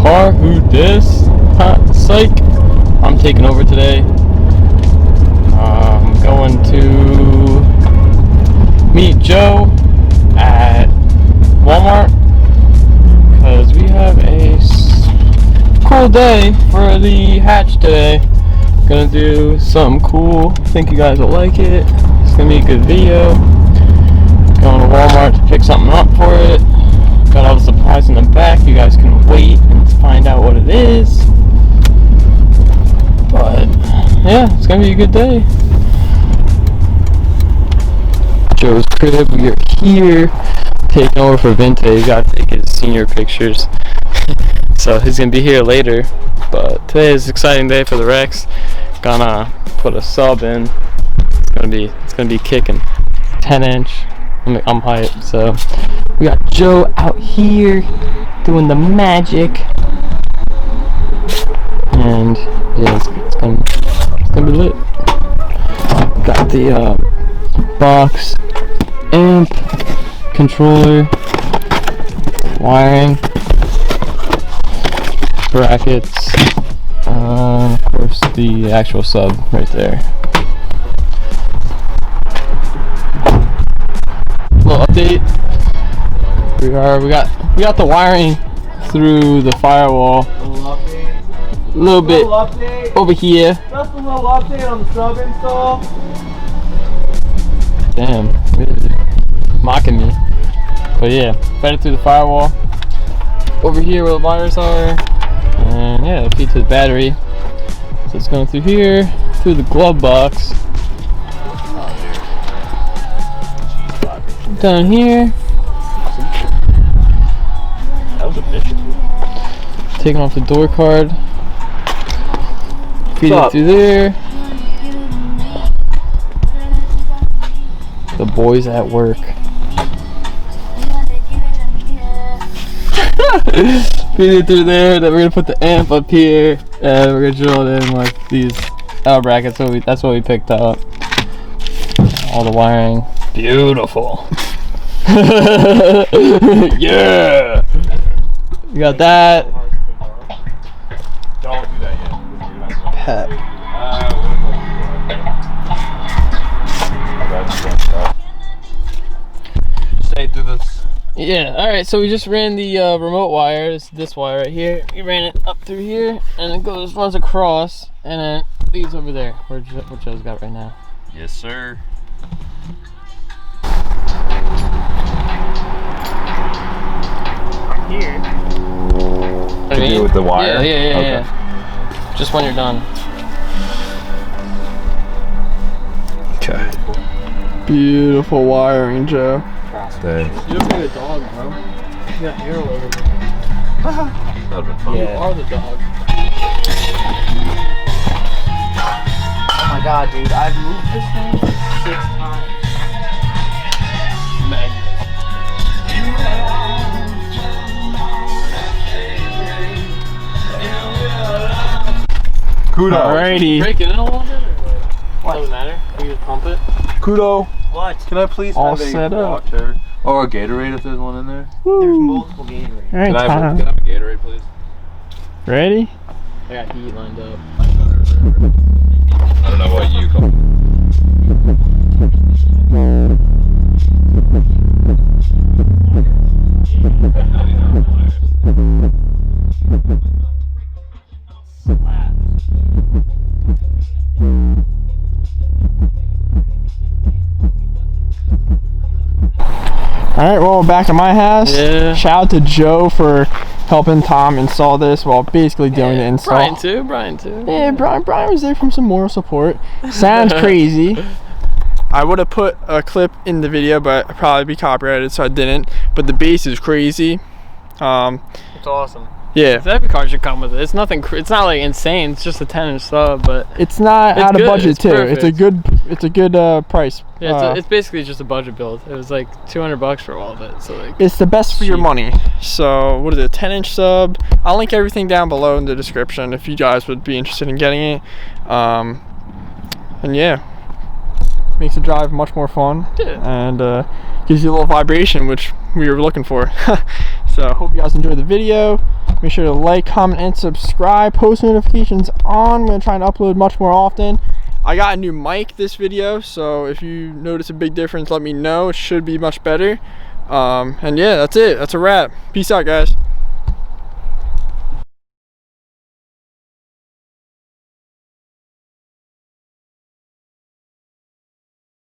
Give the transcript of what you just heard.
car. Who dis? Psych. I'm taking over today. I'm going to meet Joe at Walmart because we have a cool day for the hatch today. Gonna do something cool. Think you guys will like it. It's gonna be a good video. Going to Walmart to pick something up for it. Got all the supplies in the back. You guys can wait and find out what it is. But yeah, it's gonna be a good day. Joe's crib. We are here taking over for Vintage. Gotta take his senior pictures. So he's gonna be here later. But today is an exciting day for the Rex. Gonna put a sub in. It's gonna be kicking. 10-inch. I'm hyped. So we got Joe out here doing the magic, and yeah, it's gonna be lit. Got the box, amp, controller, wiring, brackets, of course the actual sub right there. Little update. We got the wiring through the firewall. A little bit over here. Just a little update on the sub install. Damn, really mocking me. But yeah, fed it through the firewall. Over here where the wires are. And yeah, it'll feed to the battery. So it's going through here, through the glove box. Down here. That was efficient. Taking off the door card. Feed it through there. The boys at work. Feed it through there. Then we're gonna put the amp up here, and we're gonna drill it in with these L brackets. So that's what we picked up. All the wiring. Beautiful. Yeah. You got that. Don't do that yet. Pep. Stay through this. Yeah, alright, so we just ran the remote wires, this wire right here. We ran it up through here, and it runs across, and then leads over there, where Joe's got right now. Yes, sir. I'm here. To do with the wire? Yeah. Okay. Yeah. Just when you're done. Okay. Beautiful wiring, Joe. Stay. You look like a dog, bro. You got hair all over there. That would've been fun. You are the dog. Oh my god, dude, I've moved this thing 6 times. Kudo. Alrighty. Breaking it a little bit, or what? Doesn't matter. We can pump it. Kudo. What? Can I please All have a set up. water? Or a Gatorade if there's one in there? There's multiple Gatorades. Alright, Can I time. have a Gatorade, please? Ready? I got heat lined up. I don't know what you call Alright, well, we're back at my house. Yeah. Shout out to Joe for helping Tom install this, well, basically doing the install. Brian too. Yeah, Brian was there from some moral support. Sounds crazy. I would have put a clip in the video, but I'd probably be copyrighted, so I didn't. But the bass is crazy. It's awesome. Yeah. Every car should come with it. It's nothing. It's not like insane. It's just a 10-inch sub, but It's not out of good. budget It's too. perfect. It's a good price. yeah, it's basically just a budget build. It was like $200 for all of it. So like, It's the best for your cheap. money. So what is it, 10-inch sub? I'll link everything down below in the description if you guys would be interested in getting it. And yeah, makes the drive much more fun. Yeah. And gives you a little vibration, which we were looking for. So hope you guys enjoyed the video. Make sure to like, comment, and subscribe. Post notifications on. I'm going to try and upload much more often. I got a new mic this video, so if you notice a big difference, let me know. It should be much better. And yeah, that's it. That's a wrap. Peace out, guys.